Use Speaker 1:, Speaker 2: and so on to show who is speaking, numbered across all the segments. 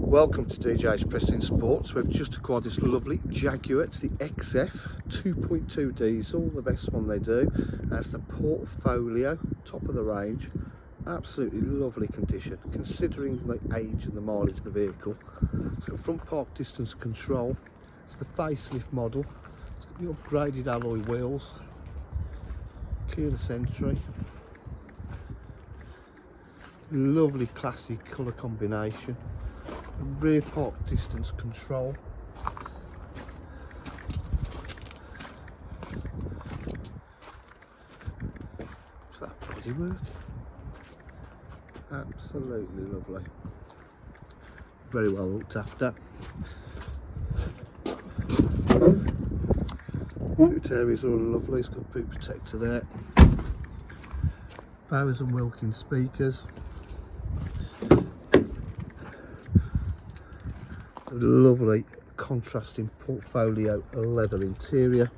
Speaker 1: Welcome to DJ's Preston Sports. We've just acquired this lovely Jaguar. It's the XF 2.2 diesel, the best one they do. That's the portfolio, top of the range. Absolutely lovely condition considering the age and the mileage of the vehicle. It's got front park distance control. It's the facelift model. It's got the upgraded alloy wheels, keyless entry, lovely classic colour combination, rear park distance control. Is that bodywork? Absolutely lovely. Very well looked after. Boot areas are all lovely. It's got boot protector there. Bowers and Wilkins speakers. A lovely contrasting portfolio leather interior.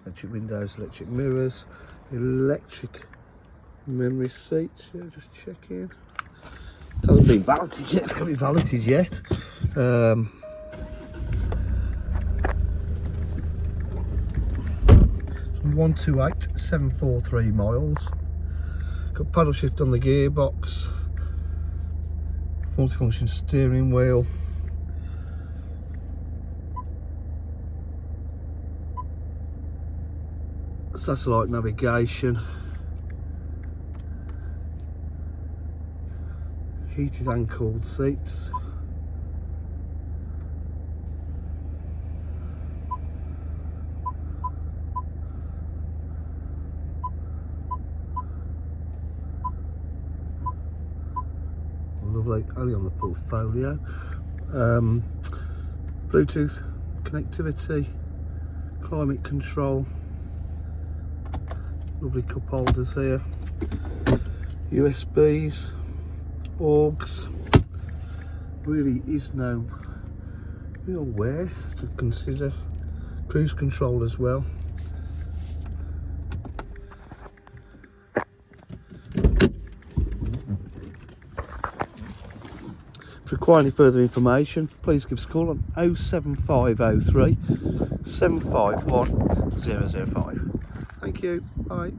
Speaker 1: Electric windows, electric mirrors, electric memory seats. Yeah, just checking. Hasn't been valeted yet. It's going to be valeted yet. 128,743 miles. Got paddle shift on the gearbox. Multifunction steering wheel. Satellite navigation. Heated and cooled seats. Lovely, only on the portfolio. Bluetooth connectivity, climate control, lovely cup holders here, USBs, AUX. Really is no real wear to consider. Cruise control as well. If you require any further information, please give us a call on 07503 751 005. Thank you. Bye.